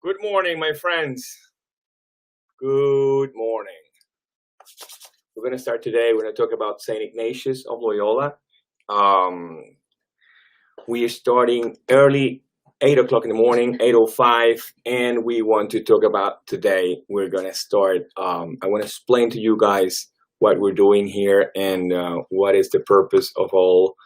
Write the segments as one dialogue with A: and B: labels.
A: Good morning, my friends. Good morning. We're going to start today. We're going to talk about St. Ignatius of Loyola. We are starting early, 8 o'clock in the morning, 8:05, and we want to talk about today. We're going to start. I want to explain to you guys what we're doing here and what is the purpose of all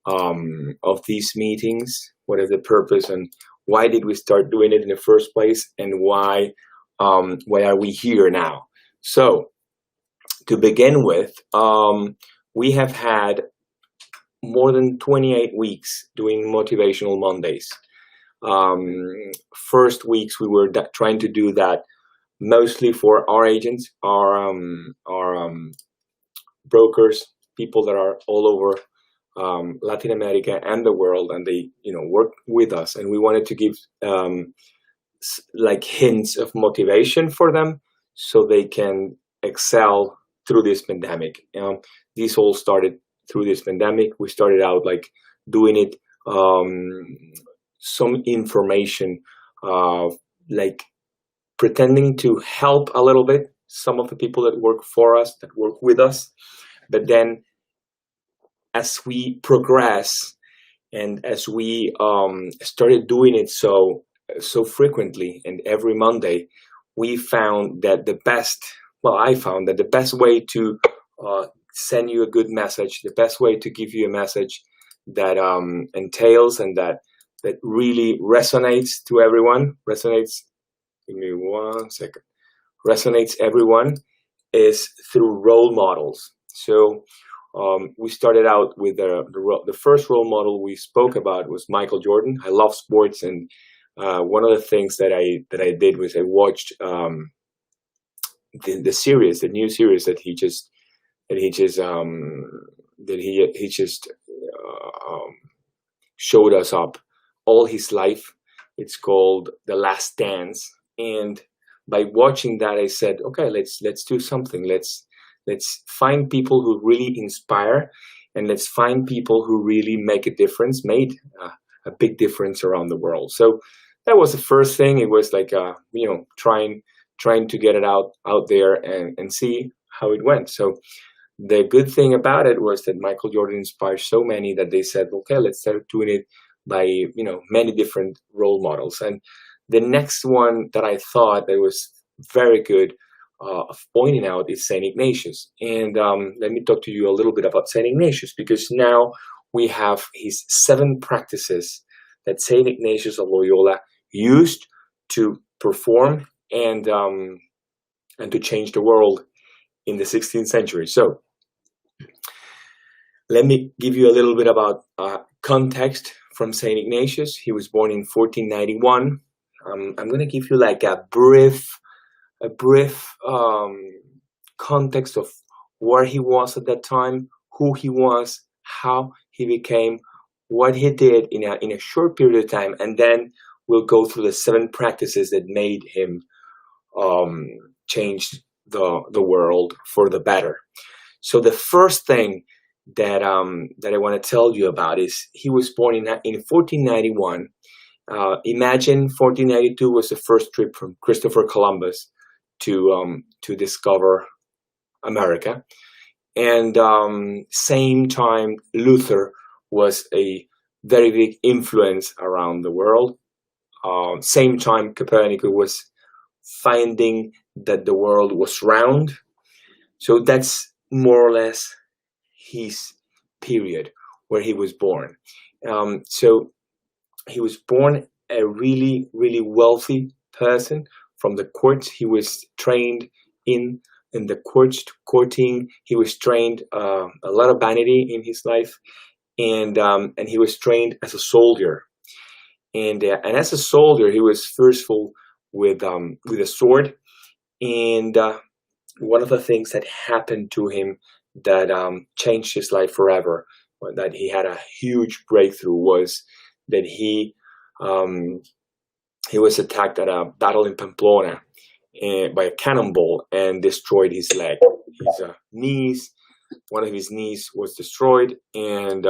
A: of these meetings. What is the purpose and why did we start doing it in the first place, and why are we here now? So, to begin with, we have had more than 28 weeks doing Motivational Mondays. First weeks we were trying to do that mostly for our agents, our brokers, people that are all over Latin America and the world, and they work with us, and we wanted to give like hints of motivation for them so they can excel through this pandemic. These all started through this pandemic. We started out like doing it some information like pretending to help a little bit some of the people that work for us, that work with us, but then as we progress and as we started doing it so frequently and every Monday, we found that I found that the best way to send you a good message, the best way to give you a message that entails and that really resonates to everyone, give me 1 second, resonates everyone, is through role models. So we started out with the first role model we spoke about was Michael Jordan. I love sports, and one of the things that I did was I watched the series, the new series that he just showed us up all his life. It's called The Last Dance, and by watching that, I said, okay, let's do something. Let's find people who really inspire, and let's find people who really make a difference, made a big difference around the world. So that was the first thing. It was like trying to get it out there and see how it went. So the good thing about it was that Michael Jordan inspired so many that they said, okay, let's start doing it by many different role models. And the next one that I thought that was very good of pointing out is St. Ignatius. And let me talk to you a little bit about St. Ignatius, because now we have his 7 practices that St. Ignatius of Loyola used to perform and to change the world in the 16th century. So let me give you a little bit about context from St. Ignatius. He was born in 1491. I'm going to give you like a brief context of where he was at that time, who he was, how he became, what he did in a short period of time, and then we'll go through the 7 practices that made him change the world for the better. So the first thing that I want to tell you about is he was born in 1491. Imagine 1492 was the first trip from Christopher Columbus to discover America, and same time Luther was a very big influence around the world. Same time Copernicus was finding that the world was round. So that's more or less his period where he was born. So he was born a really, really wealthy person from the courts. He was trained in the courting. He was trained a lot of vanity in his life, and he was trained as a soldier. And as a soldier, he was forceful with a sword. And one of the things that happened to him that changed his life forever, that he had a huge breakthrough, was that he was attacked at a battle in Pamplona by a cannonball and destroyed his leg. One of his knees was destroyed, and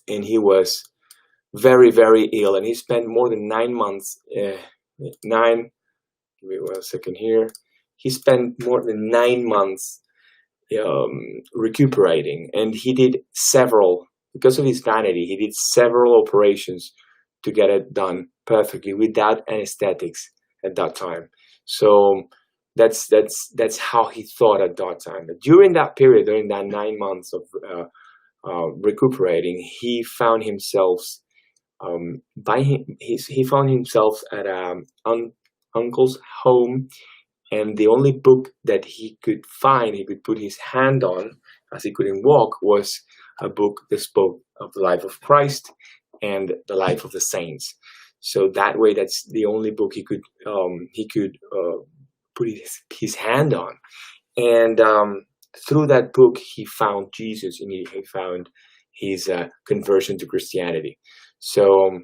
A: he was very, very ill, and he spent more than 9 months. Nine. Give me 1 second here. He spent more than 9 months recuperating, and he did several, because of his vanity, he did several operations to get it done perfectly without anesthetics at that time. So that's how he thought at that time. But during that period, during that 9 months of recuperating, he found himself he found himself at uncle's home, and the only book that he could find, he could put his hand on, as he couldn't walk, was a book that spoke of the life of Christ and the life of the saints. So that way, that's the only book he could put his hand on. And through that book, he found Jesus, and he found his conversion to Christianity. So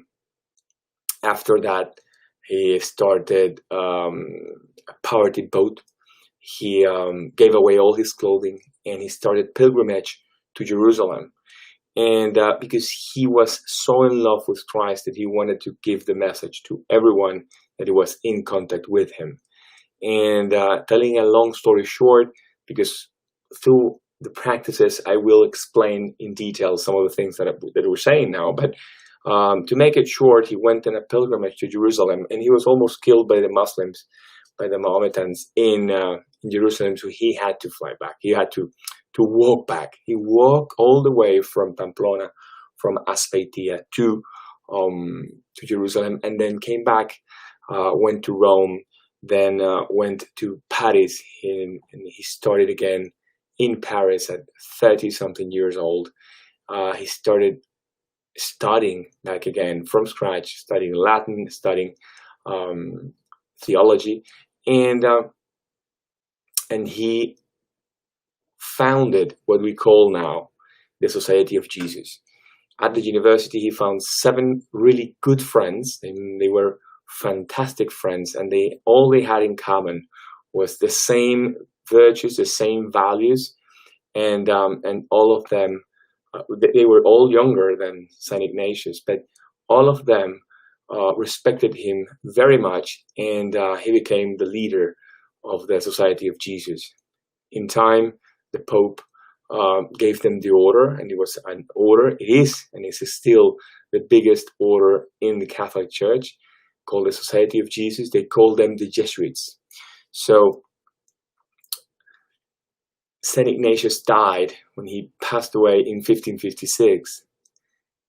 A: after that, he started a poverty boat. He gave away all his clothing, and he started pilgrimage to Jerusalem. And because he was so in love with Christ that he wanted to give the message to everyone that he was in contact with him. And telling a long story short, because through the practices, I will explain in detail some of the things that we're saying now. But to make it short, he went on a pilgrimage to Jerusalem, and he was almost killed by the Muslims, by the Mahometans in Jerusalem. So he had to fly back. He had to walk back. He walked all the way from Pamplona, from Azpeitia to Jerusalem, and then came back, went to Rome, then went to Paris, and he started again in Paris at 30-something years old. He started studying back again from scratch, studying Latin, studying theology, and he founded what we call now the Society of Jesus. At the university, he found 7 really good friends, and they were fantastic friends, and all they had in common was the same virtues, the same values, and all of them, they were all younger than Saint Ignatius, but all of them respected him very much, and he became the leader of the Society of Jesus. In time, the Pope gave them the order, and it was an order. It is, and it is still the biggest order in the Catholic Church, called the Society of Jesus. They call them the Jesuits. So Saint Ignatius died when he passed away in 1556.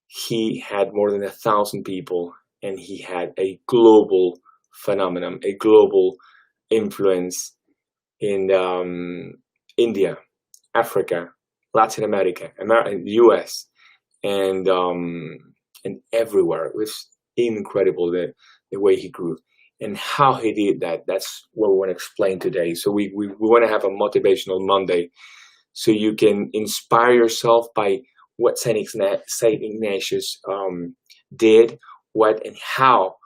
A: He had more than 1,000 people, and he had a global phenomenon, a global influence in India, Africa, Latin America, US, and everywhere. It was incredible the way he grew and how he did that. That's what we want to explain today. So we want to have a motivational Monday, so you can inspire yourself by what Saint Ignatius did, what and how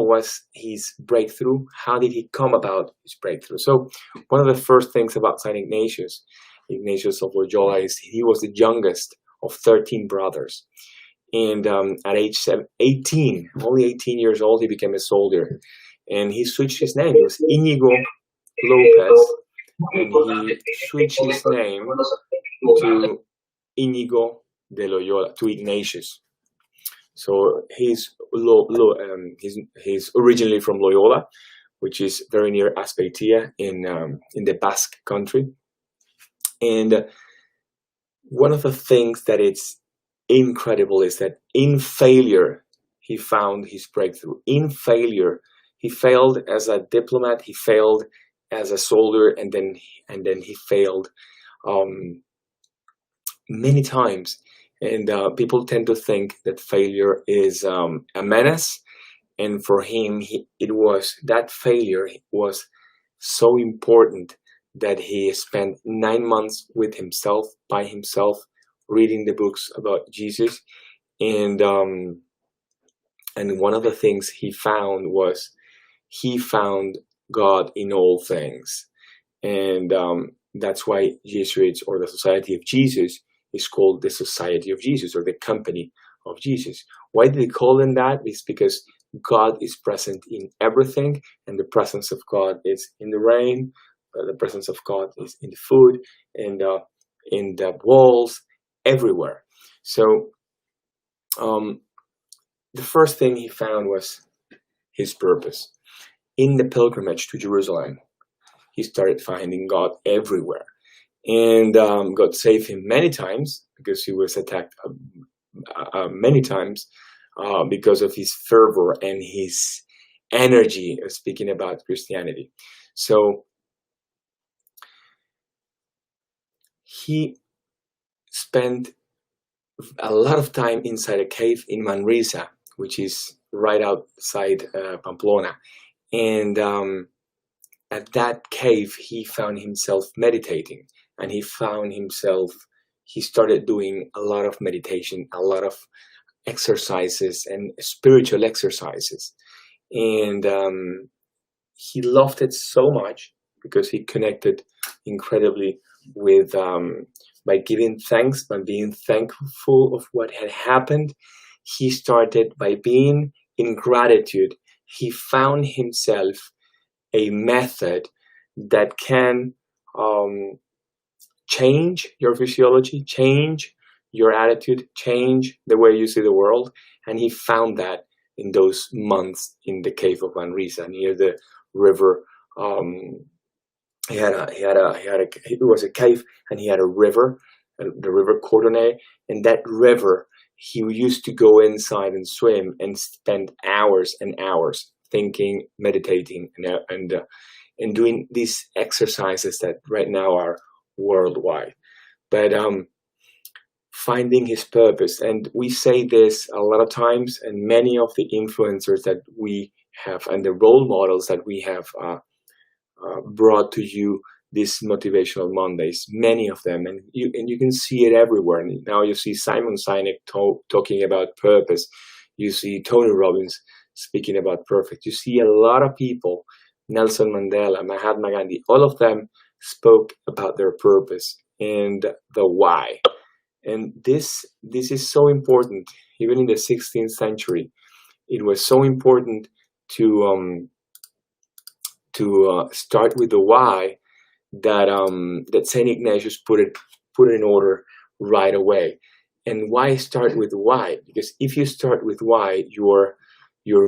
A: was his breakthrough, how did he come about his breakthrough. So one of the first things about Saint Ignatius of Loyola, is he was the youngest of 13 brothers. And at age 18, only 18 years old, he became a soldier. And he switched his name. It was Inigo Lopez. And he switched his name to Inigo de Loyola, to Ignatius. So he's originally from Loyola, which is very near Azpeitia in the Basque country. And one of the things that it's incredible is that in failure, he found his breakthrough. In failure, he failed as a diplomat, he failed as a soldier, and then he failed many times. And people tend to think that failure is a menace. And for him, that failure was so important that he spent 9 months with himself, by himself, reading the books about Jesus. And one of the things he found was he found God in all things. And that's why Jesuits, or the Society of Jesus, is called the Society of Jesus, or the Company of Jesus. Why did they call them that? It's because God is present in everything, and the presence of God is in the rain. The presence of God is in the food, and in the walls, everywhere. So the first thing he found was his purpose. In the pilgrimage to Jerusalem, he started finding God everywhere. And God saved him many times because he was attacked many times because of his fervor and his energy speaking about Christianity. So he spent a lot of time inside a cave in Manresa, which is right outside Pamplona. And at that cave, he found himself meditating, and he started doing a lot of meditation, a lot of exercises and spiritual exercises. And he loved it so much because he connected incredibly with, by giving thanks, by being thankful of what had happened. He started by being in gratitude. He found himself a method that can change your physiology, change your attitude, change the way you see the world. And he found that in those months in the cave of Manresa near the river. It was a cave, and he had a river, the river Cordonay, and that river, he used to go inside and swim and spend hours and hours thinking, meditating, and doing these exercises that right now are worldwide. But finding his purpose, and we say this a lot of times, and many of the influencers that we have and the role models that we have brought to you these motivational Mondays, many of them, and you can see it everywhere. And now you see Simon Sinek talking about purpose. You see Tony Robbins speaking about purpose. You see a lot of people, Nelson Mandela, Mahatma Gandhi, all of them spoke about their purpose and the why. And this is so important. Even in the 16th century, it was so important to start with the why, that Saint Ignatius put it in order right away. And why start with why? Because if you start with why, your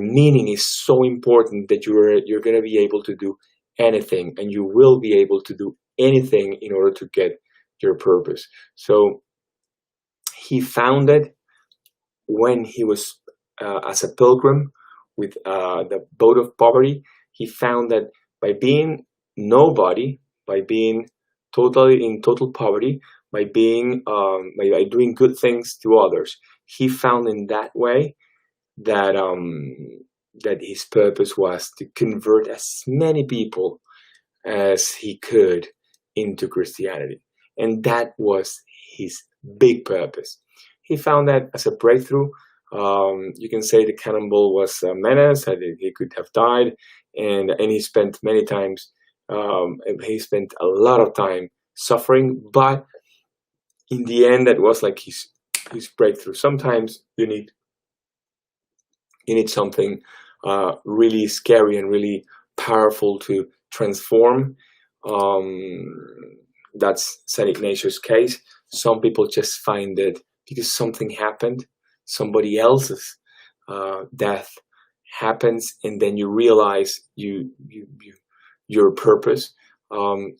A: meaning is so important that you're going to be able to do anything, and you will be able to do anything in order to get your purpose. So he found it when he was as a pilgrim with the boat of poverty. He found that by being nobody, by being totally in total poverty, by being by doing good things to others, he found in that way that that his purpose was to convert as many people as he could into Christianity, and that was his big purpose. He found that as a breakthrough. You can say the cannonball was a menace, that he could have died, and he spent many times. He spent a lot of time suffering, but in the end, that was like his breakthrough. Sometimes you need something really scary and really powerful to transform. That's Saint Ignatius' case. Some people just find it because something happened, somebody else's death happens, and then you realize your purpose.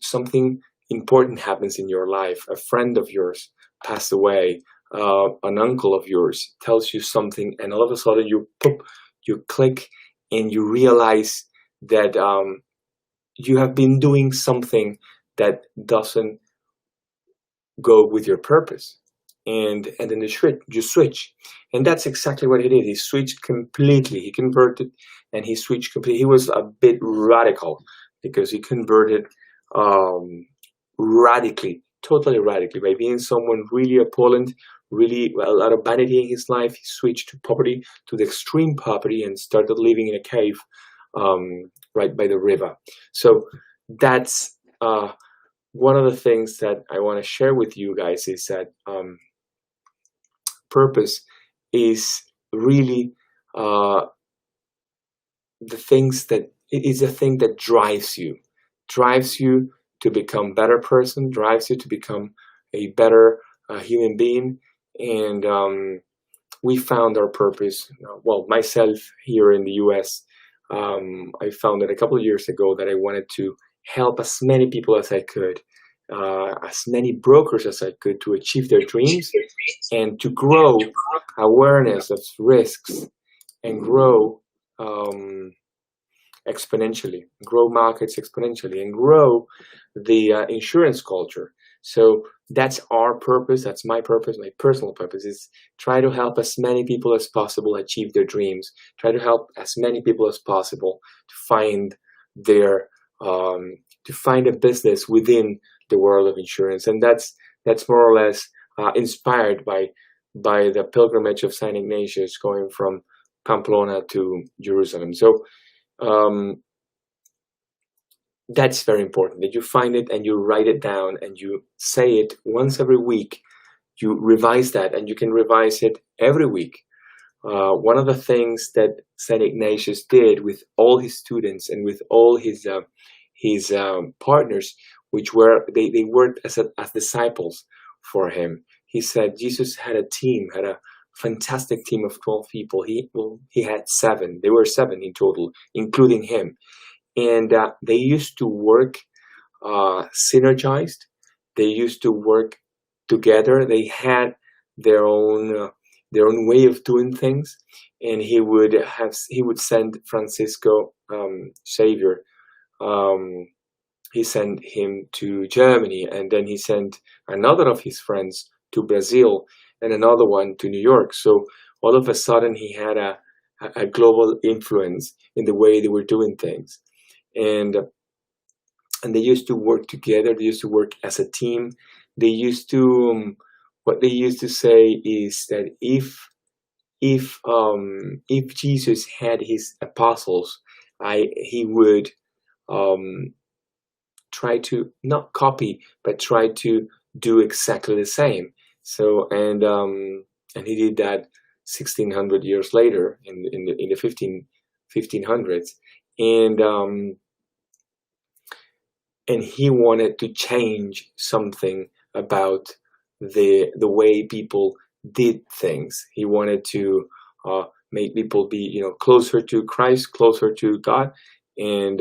A: Something important happens in your life. A friend of yours passed away. An uncle of yours tells you something, and all of a sudden you click, and you realize that you have been doing something that doesn't go with your purpose, and then you switch, and that's exactly what he did. He switched completely. He converted, and he switched completely. He was a bit radical because he converted radically, totally radically, by being someone really opulent, really a lot of vanity in his life. He switched to poverty, to the extreme poverty, and started living in a cave right by the river. So that's one of the things that I want to share with you guys, is that purpose is really uh, the things that it is the thing that drives you to become better person, drives you to become a better human being. And we found our purpose. Well, myself here in the US, I found that a couple of years ago that I wanted to help as many people as I could, as many brokers as I could, to achieve their dreams and to grow awareness of risks and grow um, exponentially, grow markets exponentially, and grow the insurance culture. So that's our purpose. That's my purpose. My personal purpose is try to help as many people as possible achieve their dreams. Try to help as many people as possible to find their to find a business within the world of insurance, and that's more or less inspired by the pilgrimage of Saint Ignatius going from Pamplona to Jerusalem. So um, that's very important that you find it and you write it down and you say it once every week. You revise that, and you can revise it every week. One of the things that Saint Ignatius did with all his students and with all his partners, which were they worked as disciples for him. He said Jesus had a team, had a fantastic team of 12 people. He had seven. They were seven in total, including him, and they used to work synergized. They used to work together. They had their own uh, their own way of doing things, and he would send Francisco Xavier. Um, he sent him to Germany, and then he sent another of his friends to Brazil, and another one to New York. So all of a sudden, he had a global influence in the way they were doing things, and and they used to work together. They used to work as a team. They used to what they used to say is that if Jesus had his apostles, I he would um, try to not copy, but try to do exactly the same. So and he did that 1600 years later in the 1500s, and and he wanted to change something about the way people did things. He wanted to make people be closer to Christ, closer to God, and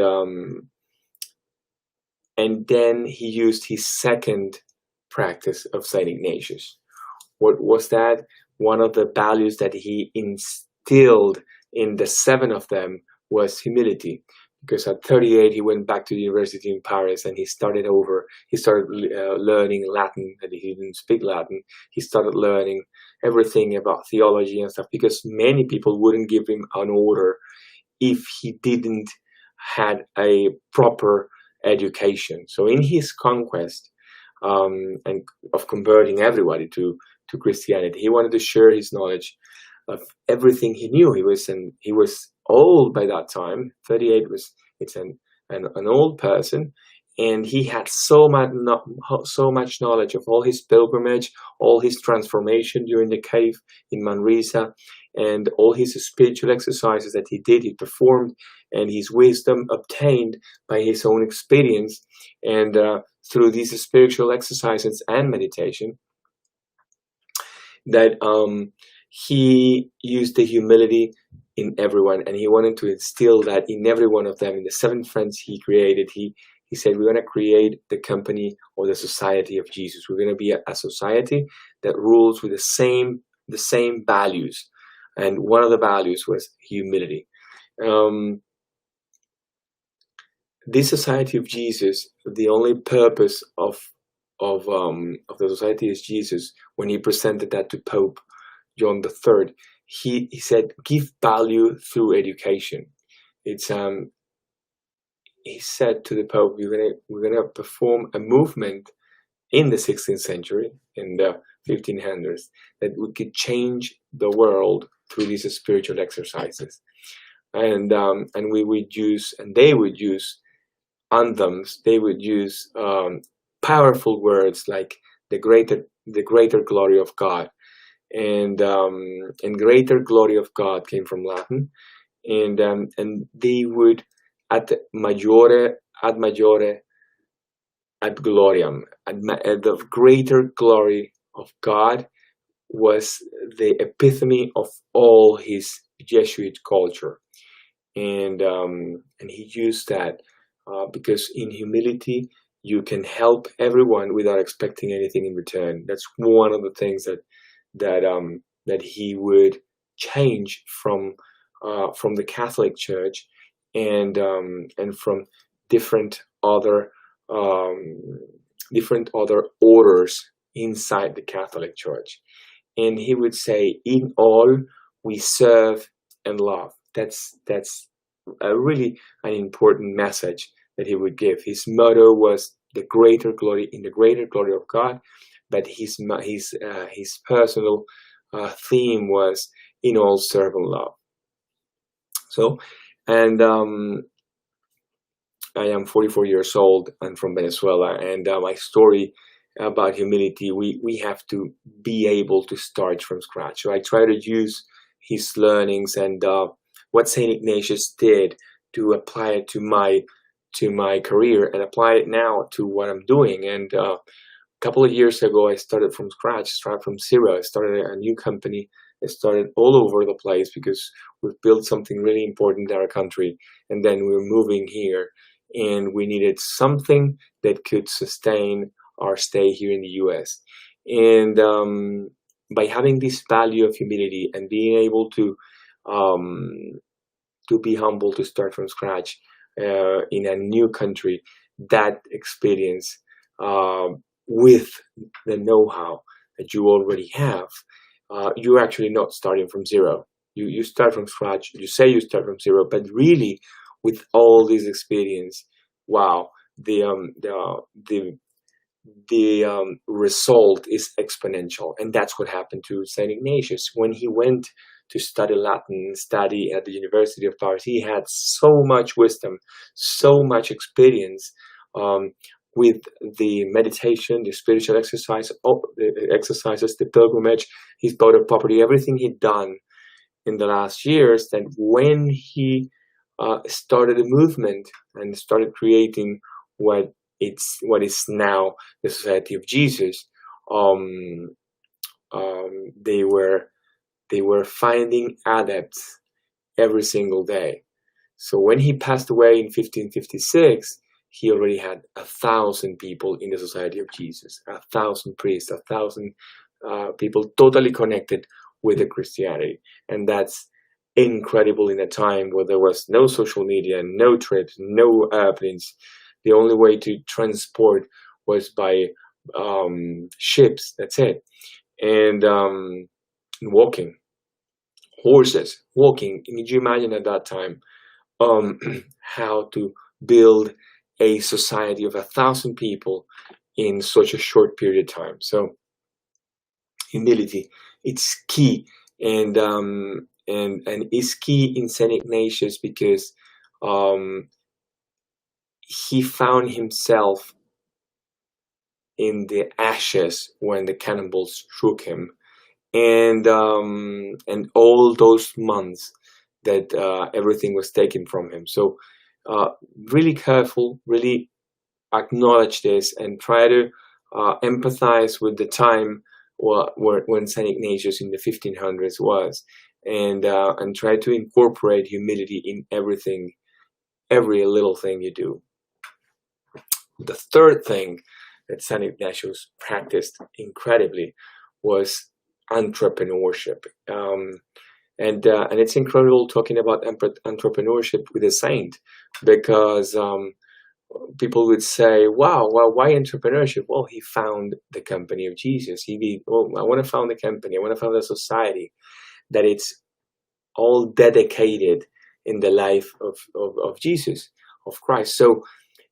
A: then he used his second practice of Saint Ignatius. What was that? One of the values that he instilled in the seven of them was humility. Because at 38, he went back to the university in Paris and he started over. He started learning Latin, and he didn't speak Latin. He started learning everything about theology and stuff, because many people wouldn't give him an order if he didn't had a proper education. So in his conquest and of converting everybody to Christianity, he wanted to share his knowledge of everything he knew. He was old by that time. 38 was it's an old person, and he had so much knowledge of all his pilgrimage, all his transformation during the cave in Manresa, and all his spiritual exercises that he performed, and his wisdom obtained by his own experience, and through these spiritual exercises and meditation, that he used the humility in everyone, and he wanted to instill that in every one of them. In the seven friends he created, he said, we're going to create the company or the society of Jesus. We're going to be a society that rules with the same values, and one of the values was humility. This society of Jesus, the only purpose of the society is Jesus. When he presented that to Pope John III, he said, give value through education. It's he said to the Pope, we're gonna perform a movement in the 16th century, in the 1500s, that we could change the world through these spiritual exercises, and we would use, and they would use anthems. They would use powerful words like the greater glory of God. and greater glory of God came from Latin, and they would ad majore ad majore ad gloriam, at the greater glory of God was the epitome of all his Jesuit culture, and he used that because in humility you can help everyone without expecting anything in return. That's one of the things that he would change from the Catholic Church and from different other um, different other orders inside the Catholic Church. And he would say, "In all, we serve and love." That's a really an important message that he would give. His motto was the greater glory in the greater glory of God, but his personal theme was in all serve and love. So, and I am 44 years old. I'm from Venezuela, and my story about humility, we have to be able to start from scratch. So I try to use his learnings and what Saint Ignatius did to apply it to my career and apply it now to what I'm doing. And a couple of years ago, I started from scratch, started from zero. I started a new company. I started all over the place because we've built something really important in our country, and then we're moving here, and we needed something that could sustain our stay here in the US. And by having this value of humility and being able um, to be humble, to start from scratch in a new country, that experience uh, with the know-how that you already have, you're actually not starting from zero. You start from scratch. You say you start from zero, but really, with all this experience, wow, the result is exponential. And that's what happened to Saint Ignatius when he went to study Latin, study at the University of Paris. He had so much wisdom, so much experience um, with the meditation, the spiritual exercise, the exercises, the pilgrimage, his vote of poverty, everything he'd done in the last years, that when he started a movement and started creating what is now the Society of Jesus, um, they were finding adepts every single day. So when he passed away in 1556, he already had 1,000 people in the Society of Jesus, 1,000 priests, 1,000 people totally connected with the Christianity. And that's incredible in a time where there was no social media, no trips, no airplanes. The only way to transport was by ships. That's it. And walking, horses, walking. Could you imagine at that time how to build a society of 1,000 people in such a short period of time? So humility, it's key, and it's key in Saint Ignatius because um, he found himself in the ashes when the cannonballs struck him, and all those months that everything was taken from him. So really careful, really acknowledge this, and try to empathize with the time when Saint Ignatius in the 1500s was, and try to incorporate humility in everything, every little thing you do. The third thing that Saint Ignatius practiced incredibly was entrepreneurship. And it's incredible talking about entrepreneurship with a saint, because people would say, wow, well, why entrepreneurship? Well, he found the company of Jesus. I want to found a company. I want to found a society that it's all dedicated in the life of Jesus, of Christ. So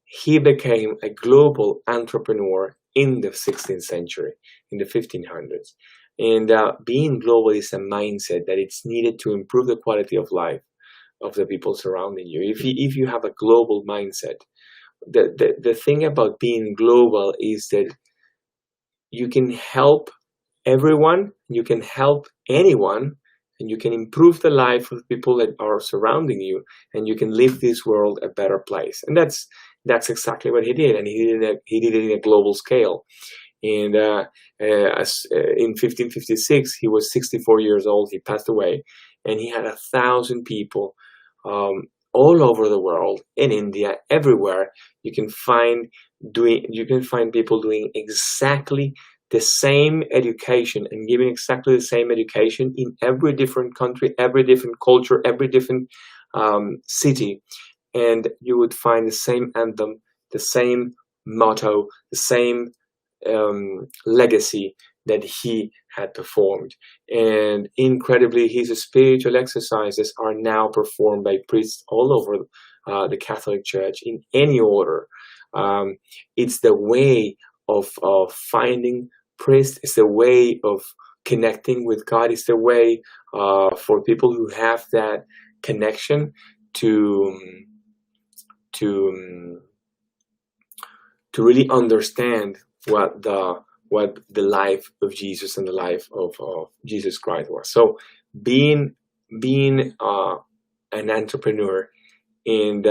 A: he became a global entrepreneur in the 16th century, in the 1500s. And being global is a mindset that it's needed to improve the quality of life of the people surrounding you. If you have a global mindset, the thing about being global is that you can help everyone, you can help anyone, and you can improve the life of people that are surrounding you, and you can leave this world a better place. And that's exactly what he did, and he did it in a global scale. And in 1556, he was 64 years old. He passed away, and he had 1,000 people all over the world, in India, everywhere. You can find people doing exactly the same education and giving exactly the same education in every different country, every different culture, every different city, and you would find the same anthem, the same motto, the same legacy that he had performed. And incredibly, his spiritual exercises are now performed by priests all over the Catholic Church in any order. It's the way of finding priests. It's the way of connecting with God. It's the way for people who have that connection to really understand what the life of Jesus and the life of Jesus Christ was. So being an entrepreneur, and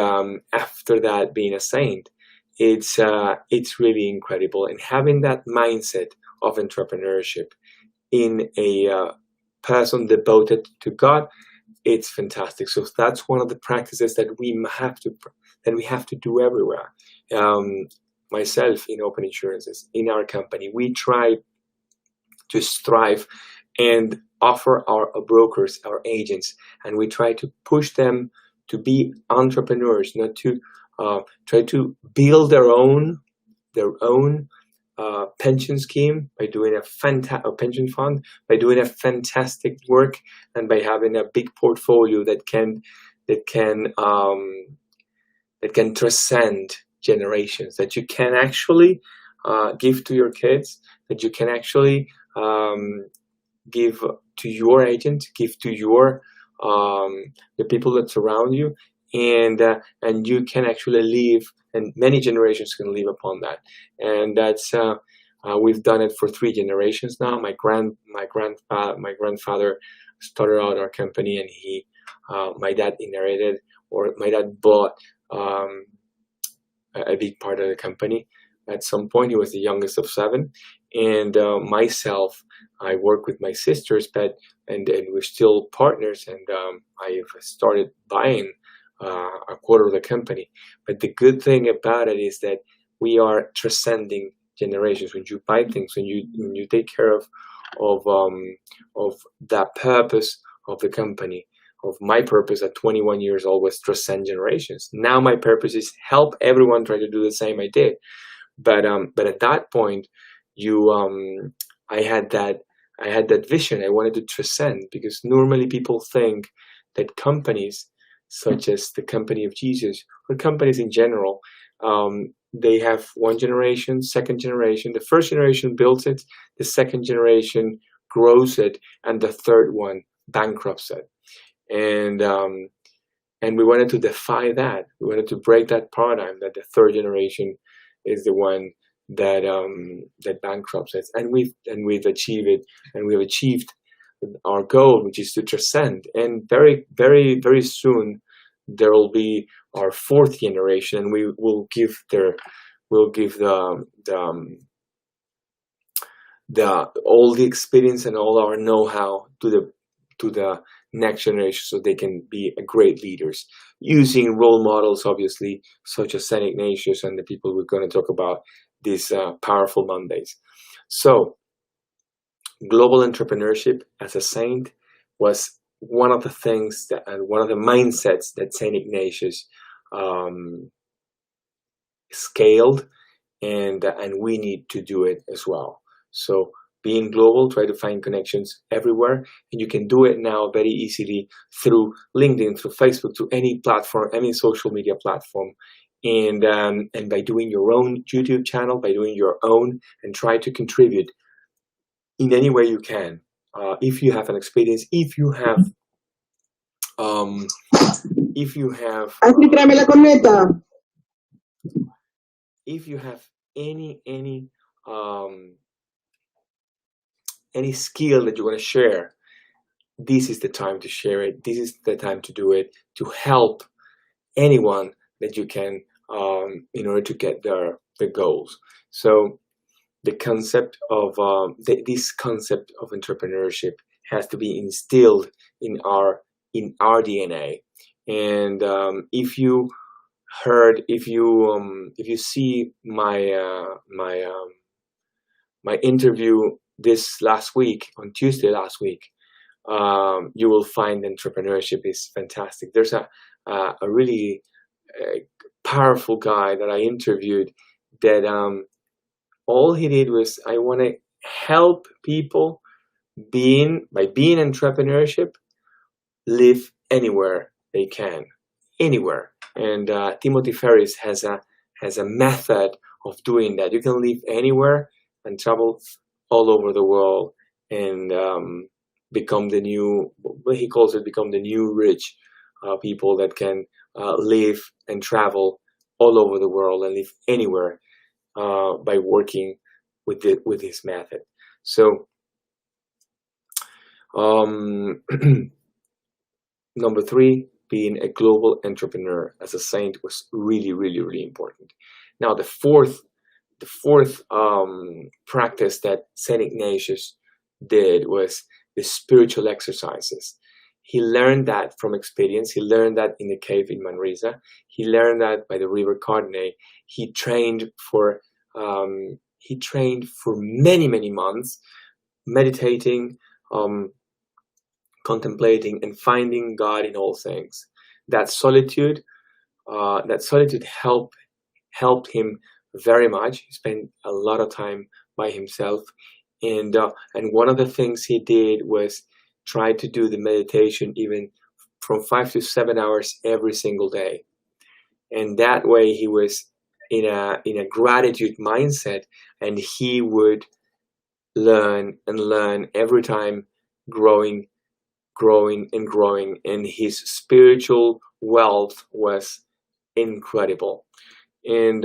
A: after that being a saint, it's really incredible. And having that mindset of entrepreneurship in a person devoted to God, it's fantastic. So that's one of the practices that we have to do everywhere. Myself, in Open Insurances, in our company, we try to strive and offer our brokers, our agents, and we try to push them to be entrepreneurs, not to try to build their own pension scheme by doing a pension fund, by doing a fantastic work, and by having a big portfolio that can transcend generations, that you can actually give to your kids, that you can actually give to your agent, give to your the people that surround you, and you can actually live, and many generations can live upon that. And that's we've done it for 3 generations now. My grandfather started out our company, and my dad inherited, or my dad bought a big part of the company. At some point, he was the youngest of 7, and myself, I work with my sisters, and we're still partners, and I've started buying a quarter of the company. But the good thing about it is that we are transcending generations. When you buy things, when you take care of that purpose of the company, of my purpose at 21 years old was transcend generations. Now my purpose is help everyone try to do the same I did. But at that point, I had that vision. I wanted to transcend, because normally people think that companies such as the company of Jesus, or companies in general, they have one generation, second generation. The first generation builds it, the second generation grows it, and the third one bankrupts it. And we wanted to defy that. We wanted to break that paradigm that the third generation is the one that bankrupts it, and we've achieved it, and we've achieved our goal, which is to transcend. And very, very, very soon there will be our 4th generation, and we'll give all the experience and all our know-how to the next generation, so they can be great leaders, using role models, obviously, such as Saint Ignatius and the people we're going to talk about these powerful Mondays. So global entrepreneurship as a saint was one of the things and one of the mindsets that Saint Ignatius scaled, and we need to do it as well. So being global, try to find connections everywhere, and you can do it now very easily through LinkedIn, through Facebook, through any platform, any social media platform, and by doing your own YouTube channel, by doing your own, and try to contribute in any way you can. If you have an experience, if you have any any skill that you want to share, this is the time to share it. This is the time to do it, to help anyone that you can, in order to get their goals. So the concept of this concept of entrepreneurship has to be instilled in our DNA. And if you see my interview this last week, on Tuesday last week, you will find entrepreneurship is fantastic. There's a really powerful guy that I interviewed that all he did was, I want to help people by being entrepreneurship, live anywhere they can, anywhere. And Timothy Ferris has a method of doing that. You can live anywhere and travel all over the world and become the new, what he calls it, become the new rich people that can live and travel all over the world and live anywhere by working with his method. So number 3, being a global entrepreneur as a saint was really, really, really important. Now the fourth practice that Saint Ignatius did was the spiritual exercises. He learned that from experience. He learned that in the cave in Manresa. He learned that by the river Cardinay. He trained for many, many months, meditating, contemplating, and finding God in all things. That solitude helped him very much. He spent a lot of time by himself, and one of the things he did was try to do the meditation even from 5 to 7 hours every single day. And that way he was in a gratitude mindset, and he would learn and learn every time, growing and growing, and his spiritual wealth was incredible. And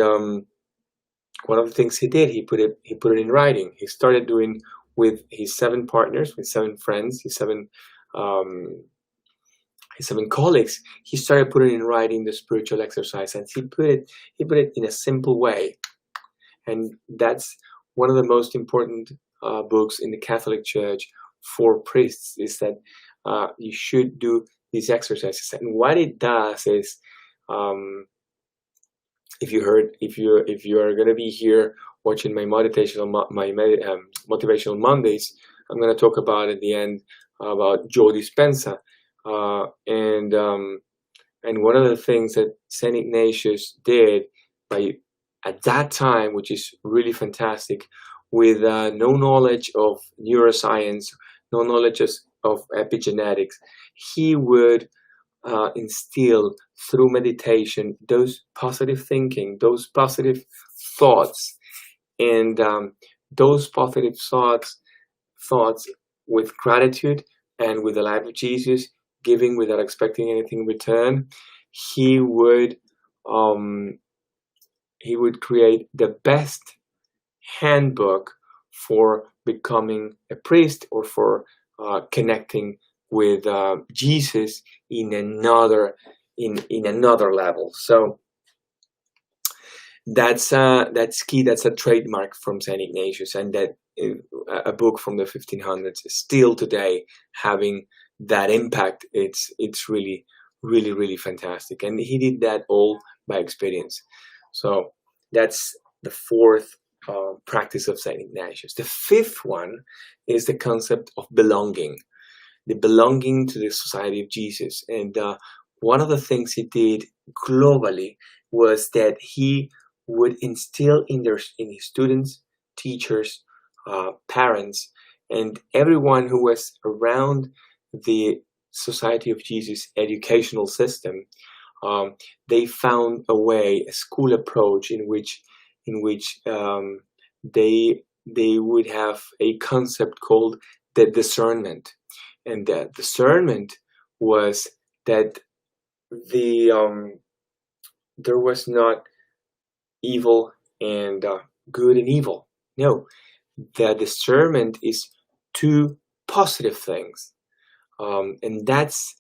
A: one of the things he did, he put it in writing. He started doing with his 7 partners, with 7 friends, his 7 colleagues. He started putting in writing the spiritual exercise, and he put it in a simple way. And that's one of the most important books in the Catholic Church for priests, is that you should do these exercises. And what it does is, if you are going to be here watching my motivational Mondays, I'm going to talk about at the end about Joe Dispenza, and one of the things that Saint Ignatius did at that time, which is really fantastic, with no knowledge of neuroscience, no knowledge of epigenetics, he would instill through meditation those positive thinking, those positive thoughts, and those positive thoughts with gratitude and with the life of Jesus, giving without expecting anything in return. He would create the best handbook for becoming a priest, or for connecting with Jesus in another level. So that's key. That's a trademark from Saint Ignatius, and that a book from the 1500s is still today having that impact. It's really, really, really fantastic, and he did that all by experience. So that's the 4th practice of Saint Ignatius. The 5th one is the concept of belonging, the belonging to the Society of Jesus. And one of the things he did globally was that he would instill in his students, teachers, parents, and everyone who was around the Society of Jesus educational system. They found a way, a school approach in which they would have a concept called the discernment. And that discernment was that there was not evil and good and evil. No, the discernment is to positive things. And that's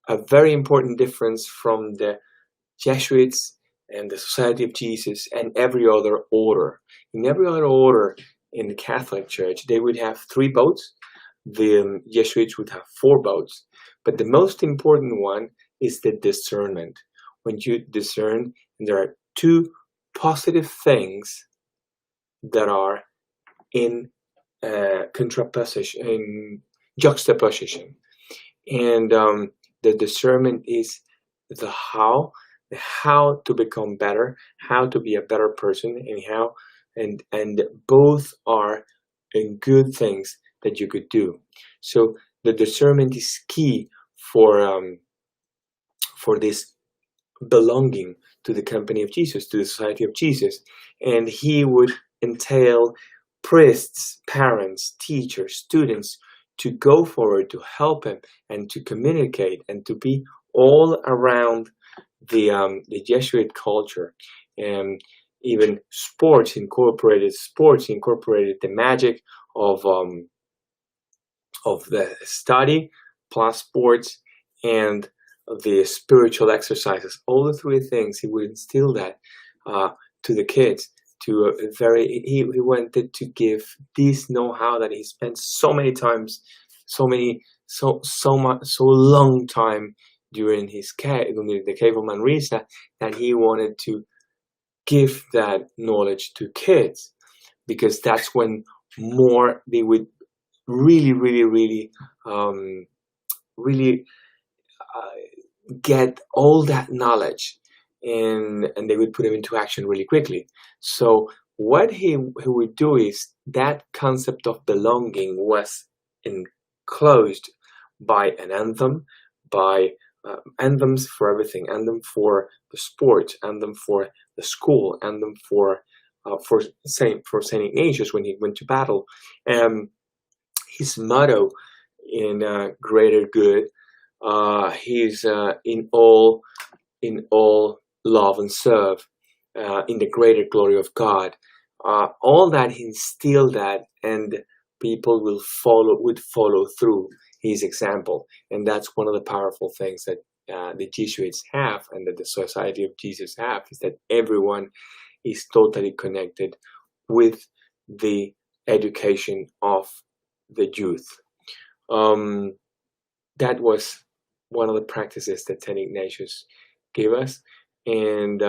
A: a very important difference from the Jesuits and the Society of Jesus and every other order. In every other order in the Catholic Church, they would have 3 boats. The Jesuits would have 4 boats. But the most important one is the discernment. When you discern, there are 2 positive things that are in contraposition, in juxtaposition. And the discernment is the how to become better, how to be a better person, and how, and both are good things that you could do. So the discernment is key for this belonging to the company of Jesus, to the Society of Jesus. And he would entail priests, parents, teachers, students to go forward, to help him, and to communicate, and to be all around the Jesuit culture. And even sports incorporated the magic of the study plus sports and the spiritual exercises. All the 3 things, he would instill that to the kids. He wanted to give this know-how that he spent so many times, so long time during the cave of Manresa, that he wanted to give that knowledge to kids, because that's when more they would really get all that knowledge, and they would put them into action really quickly. So what he would do is that concept of belonging was enclosed by an anthem, by anthems for everything, anthem for the sport, anthem for the school, anthem for Saint Ignatius when he went to battle. His motto in greater good, he's in all love and serve, in the greater glory of God. All that he instilled that, and people would follow through his example. And that's one of the powerful things that the Jesuits have, and that the Society of Jesus have, is that everyone is totally connected with the education of the youth. That was one of the practices that St. Ignatius gave us. And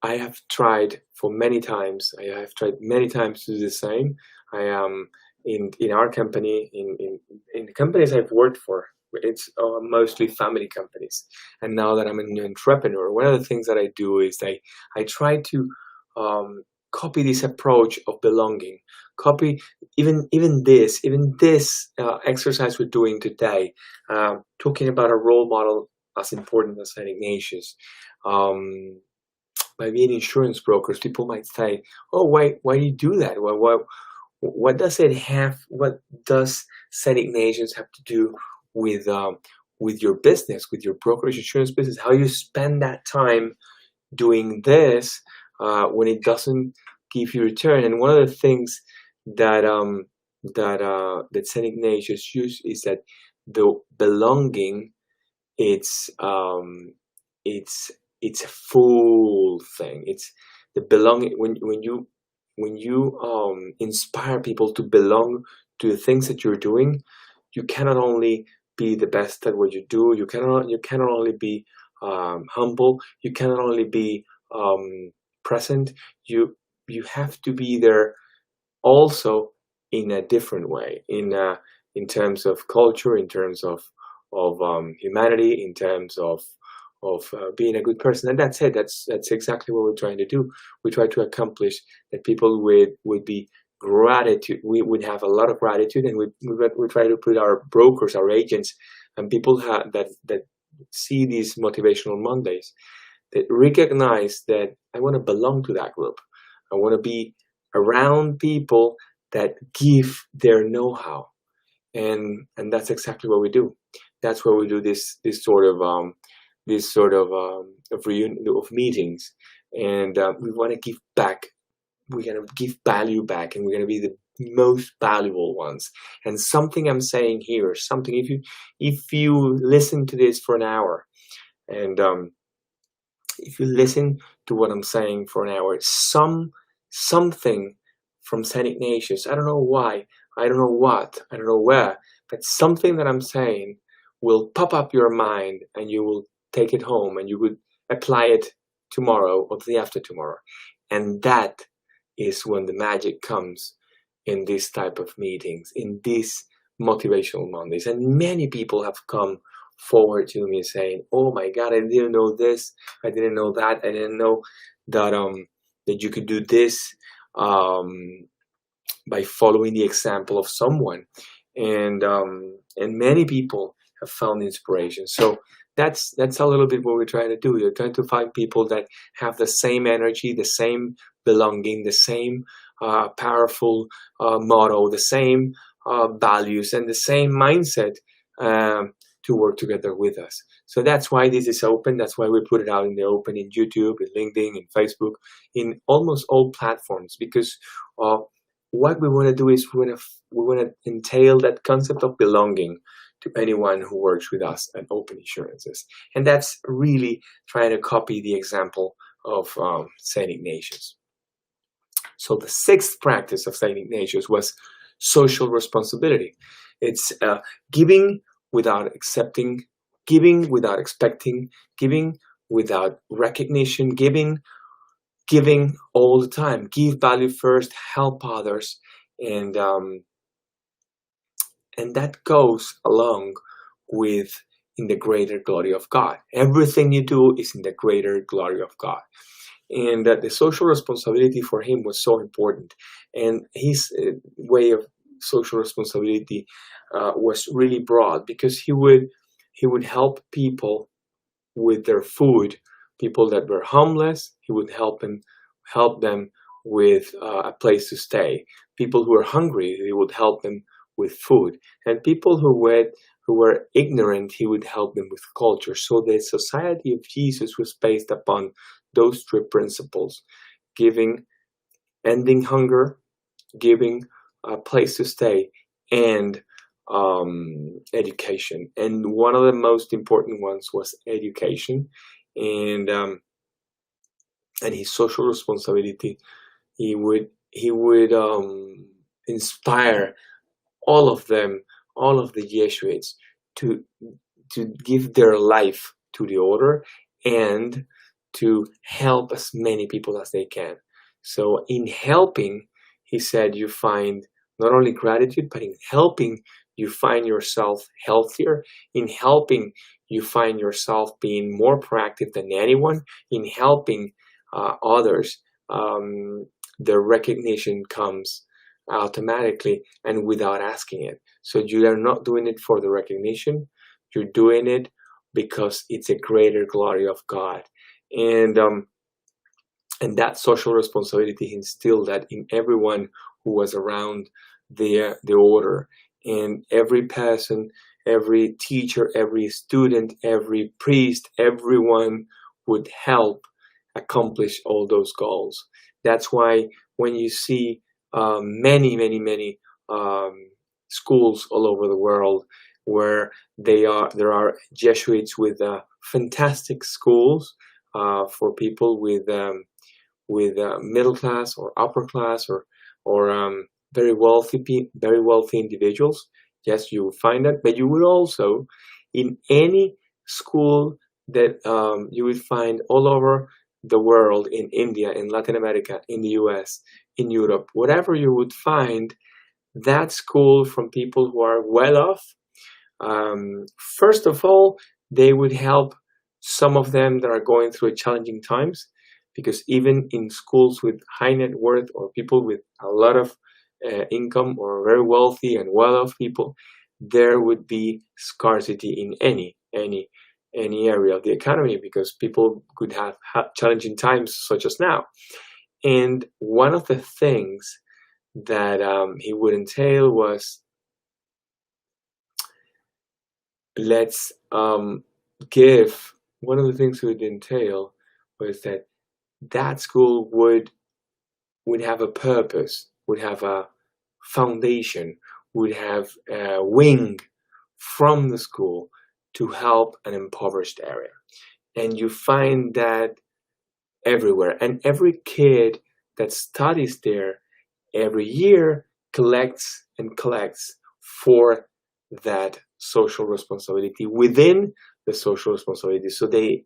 A: I have tried many times to do the same. I am in our company, in the companies I've worked for, it's mostly family companies. And now that I'm an entrepreneur, one of the things that I do is I try to copy this approach of belonging, copy even this exercise we're doing today, talking about a role model as important as St. Ignatius. By being insurance brokers, people might say, "Oh, why do you do that? What does it have? What does St. Ignatius have to do with your business, with your brokerage insurance business? How you spend that time doing this when it doesn't give you return?" And one of the things that St. Ignatius used is that the belonging, it's a full thing. It's the belonging. When you inspire people to belong to the things that you're doing, you cannot only be the best at what you do. You cannot only be humble. You cannot only be present. You have to be there also in a different way, in terms of culture, in terms of humanity, in terms of being a good person. And that's it. That's exactly what we're trying to do. We try to accomplish that people would be gratitude. We would have a lot of gratitude, and we try to put our brokers, our agents, and people that see these motivational Mondays, that recognize that I want to belong to that group. I want to be around people that give their know-how, and that's exactly what we do. That's where we do this sort of reunion of meetings, and we want to give back. We're going to give value back, and we're going to be most valuable ones. And something I'm saying here, something, if you listen to this for an hour, and if you listen to what I'm saying for an hour, something from Saint Ignatius, I don't know why, I don't know what, I don't know where, but something that I'm saying will pop up your mind, and you will take it home, and you would apply it tomorrow or the after tomorrow. And that is when the magic comes in this type of meetings, in these motivational Mondays. And many people have come forward to me saying, "Oh my God, I didn't know this, I didn't know that, I didn't know that that you could do this um, by following the example of someone." And many people have found inspiration. So that's a little bit what we're trying to do. We're trying to find people that have the same energy, the same belonging, the same powerful motto, the same values, and the same mindset to work together with us. So that's why this is open. That's why we put it out in the open, in YouTube, in LinkedIn, in Facebook, in almost all platforms, because what we want to do is we want to entail that concept of belonging to anyone who works with us at Open Insurances. And that's really trying to copy the example of St. Ignatius. So the sixth practice of St. Ignatius was social responsibility. It's giving without accepting, giving without expecting, giving without recognition, giving all the time. Give value first, help others, and that goes along with in the greater glory of God. Everything you do is in the greater glory of God. And that the social responsibility for him was so important. And his way of social responsibility was really broad, because he would help people with their food, people that were homeless. He would help them with a place to stay. People who were hungry, he would help them with food, and people who were ignorant, he would help them with culture. So the society of Jesus was based upon those three principles: giving, ending hunger, giving a place to stay, and education. And one of the most important ones was education. And his social responsibility, he would inspire all of them, all of the Jesuits, to give their life to the order and to help as many people as they can. So in helping, he said, you find not only gratitude, but in helping, you find yourself healthier. In helping, you find yourself being more proactive than anyone. In helping others, the recognition comes automatically and without asking it. So you are not doing it for the recognition. You're doing it because it's a greater glory of God. And that social responsibility instilled that in everyone who was around the order. And every person, every teacher, every student, every priest, everyone would help accomplish all those goals. That's why when you see many schools all over the world where there are Jesuits with fantastic schools for people with middle class or upper class or very wealthy individuals. Yes, you will find that, but you will also, in any school that you will find all over the world, in India, in Latin America, in the US, in Europe, whatever you would find, that school from people who are well off. First of all, they would help some of them that are going through challenging times, because even in schools with high net worth or people with a lot of income or very wealthy and well-off people, there would be scarcity in any area of the economy, because people could have challenging times such as now. And one of the things that he would entail was, let's give, one of the things it would entail was that school would have a purpose, would have a foundation would have a wing from the school to help an impoverished area. And you find that everywhere. And every kid that studies there every year collects and collects for that social responsibility within the social responsibility. So they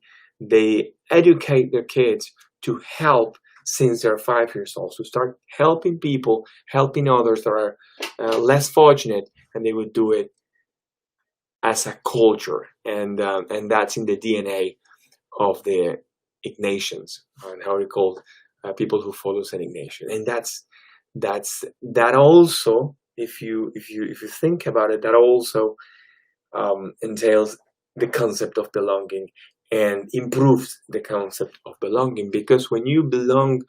A: educate their kids to help since they're 5 years old. So start helping people, helping others that are less fortunate, and they would do it as a culture, and that's in the DNA of the Ignatians, and how we call people who follow Saint Ignatius. And that also, if you think about it, that also entails the concept of belonging and improves the concept of belonging, because when you belong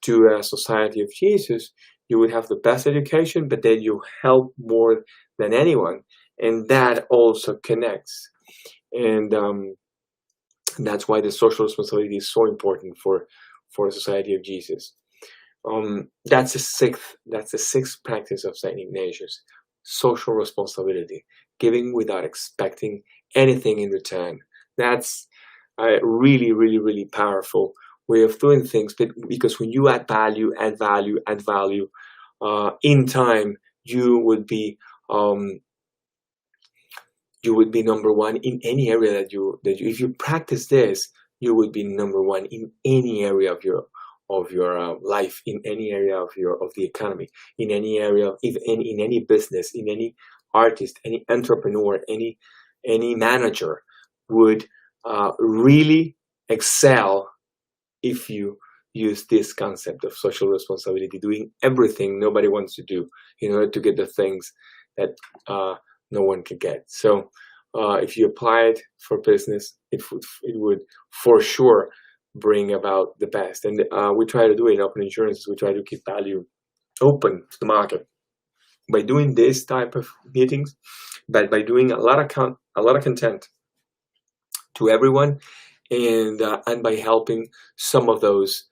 A: to a society of Jesus, you would have the best education, but then you help more than anyone, and that also connects. And that's why the social responsibility is so important for a society of Jesus. That's the sixth practice of Saint Ignatius: social responsibility, giving without expecting anything in return. That's a really, really, really powerful way of doing things. But because when you add value, in time, you would be number one in any area that you if you practice this, you would be number one in any area of your life, in any area of the economy, in any area, in any business, in any artist, any entrepreneur, any manager would really excel if you use this concept of social responsibility, doing everything nobody wants to do in order to get the things that no one can get. So if you apply it for business, it would for sure bring about the best. And we try to do it in open insurances. We try to keep value open to the market by doing this type of meetings, but by doing a lot of content to everyone, and by helping some of those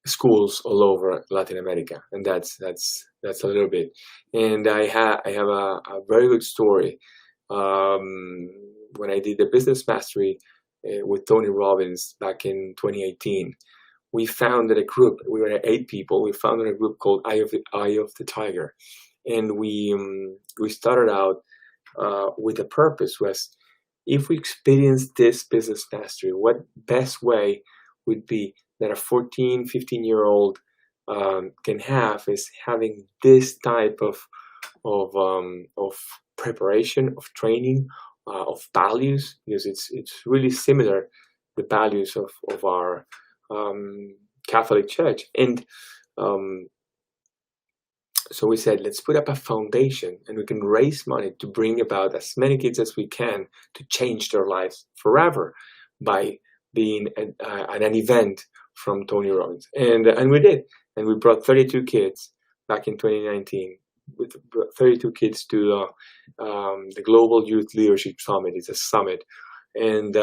A: schools all over Latin America. And that's a little bit. And I have a very good story. When I did the business mastery with Tony Robbins back in 2018, we founded a group. We were 8 people. We founded a group called Eye of the Tiger, and we started out with a purpose: was, if we experience this business mastery, what best way would be that a 14, 15-year-old can have is having this type of preparation, of training, of values, because it's really similar, the values of our Catholic Church. And so we said, let's put up a foundation, and we can raise money to bring about as many kids as we can to change their lives forever by being at an event from Tony Robbins. And we did. And we brought 32 kids back in 2019, with 32 kids to the Global Youth Leadership Summit. It's a summit. And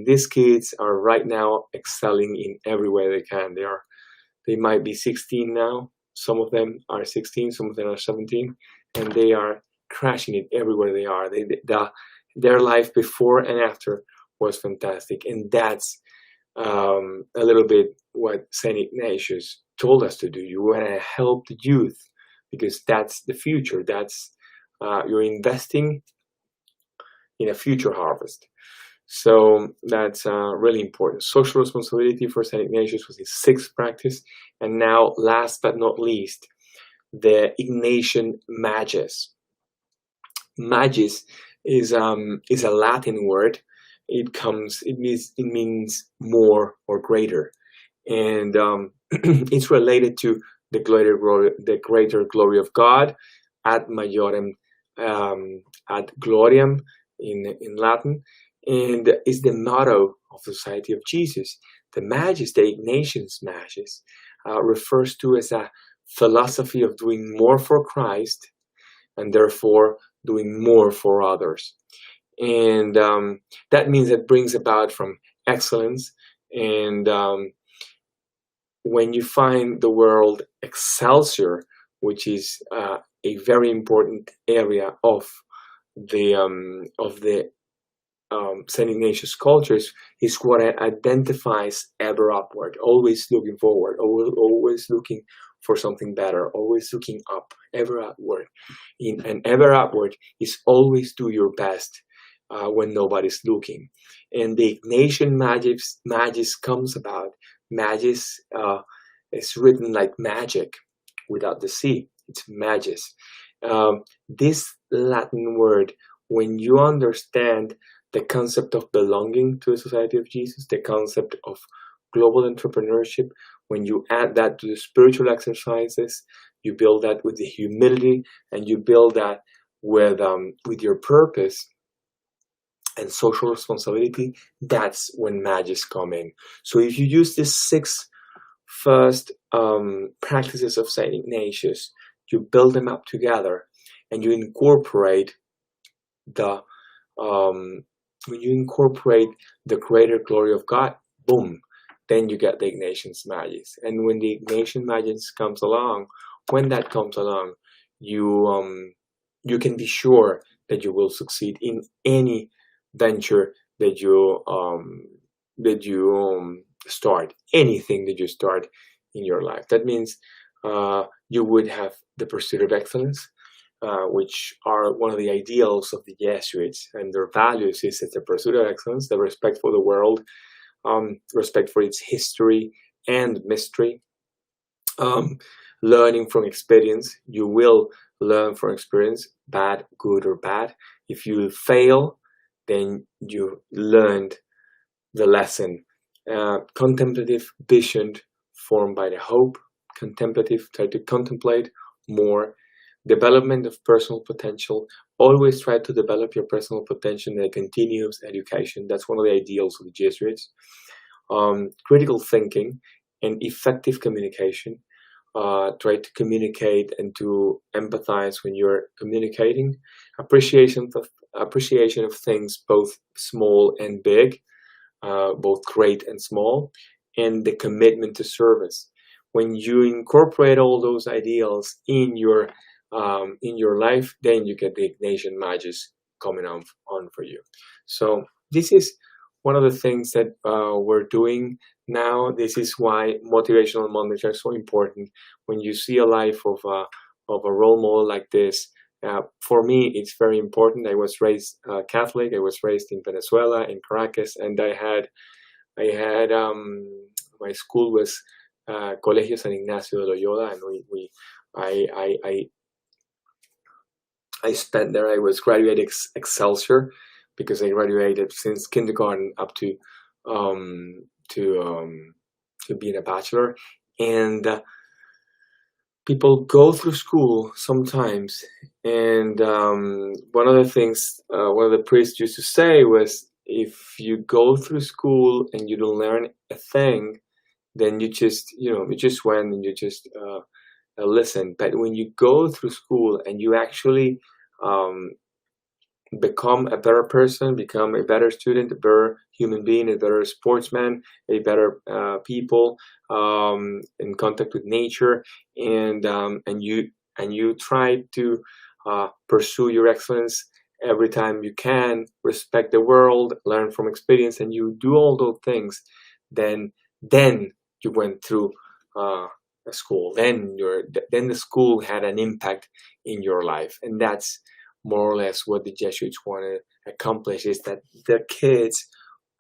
A: these kids are right now excelling in every way they can. They might be 16 now. Some of them are 16, some of them are 17, and they are crashing it everywhere they are. Their life before and after was fantastic. And that's a little bit what St. Ignatius told us to do. You want to help the youth, because that's the future. That's you're investing in a future harvest. So that's really important. Social responsibility for St. Ignatius was his 6th practice. And now, last but not least, the Ignatian magis. Magis is a Latin word. It means more or greater, and it's related to the greater glory of God, ad majorem, ad gloriam in Latin, and is the motto of the Society of Jesus. The magis, the Ignatian's magis, refers to as a philosophy of doing more for Christ, and therefore doing more for others. And that means it brings about from excellence, and when you find the world excelsior, which is a very important area of the St. Ignatius cultures, is what identifies ever upward, always looking forward, always looking for something better, always looking up, ever upward. And ever upward is always do your best when nobody's looking. And the Ignatian magis comes about. Magis is written like magic without the C. It's magis. This Latin word, when you understand the concept of belonging to the Society of Jesus, the concept of global entrepreneurship, when you add that to the spiritual exercises, you build that with the humility, and you build that with your purpose and social responsibility, that's when magis come in. So if you use these 6 first practices of St. Ignatius, you build them up together, and you incorporate the when you incorporate the greater glory of God, boom, then you get the Ignatian's magis. And when the Ignatian magis comes along, when that comes along, you can be sure that you will succeed in any venture that you start, anything that you start in your life. That means you would have the pursuit of excellence, which are one of the ideals of the Jesuits, and their values is the pursuit of excellence, the respect for the world, respect for its history and mystery, learning from experience. You will learn from experience, bad, good, or bad. If you fail, then you learned the lesson. Contemplative vision formed by the hope. Contemplative, try to contemplate more. Development of personal potential. Always try to develop your personal potential in a continuous education. That's one of the ideals of the Jesuits. Critical thinking and effective communication. Try to communicate and to empathize when you're communicating. Appreciation of things, both small and big, both great and small, and the commitment to service. When you incorporate all those ideals in your life, then you get the Ignatian magis coming on for you. So this is one of the things that we're doing now. This is why motivational Mondays are so important. When you see a life of a role model like this, for me, it's very important. I was raised Catholic. I was raised in Venezuela, in Caracas, and I had my school was Colegio San Ignacio de Loyola, and I spent there. I was graduated Excelsior because I graduated since kindergarten up to being a bachelor. And people go through school sometimes, and one of the things one of the priests used to say was, if you go through school and you don't learn a thing, then you just went and you just listen. But when you go through school and you actually become a better person, become a better student, a better human being, a better sportsman, a better people, in contact with nature, and you try to pursue your excellence every time you can, respect the world, learn from experience, and you do all those things, then you went through a school. Then the school had an impact in your life, and that's more or less what the Jesuits want to accomplish, is that their kids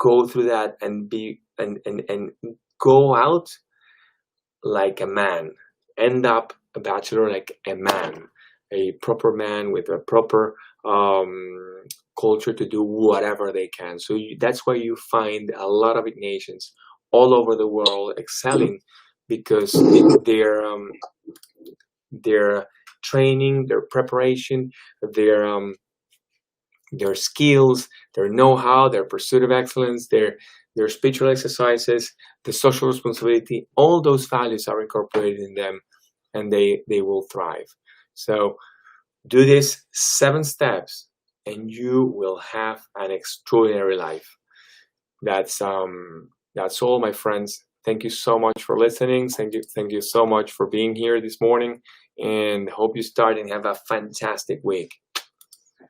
A: go through that and go out like a man, end up a bachelor like a man, a proper man with a proper culture to do whatever they can. So that's why you find a lot of Ignatians all over the world excelling, because their training, their preparation, their skills, their know-how, their pursuit of excellence, their spiritual exercises, the social responsibility, all those values are incorporated in them, and they will thrive. So do this 7 steps and you will have an extraordinary life. That's all, my friends. Thank you so much for listening. Thank you so much for being here this morning, and hope you start and have a fantastic week.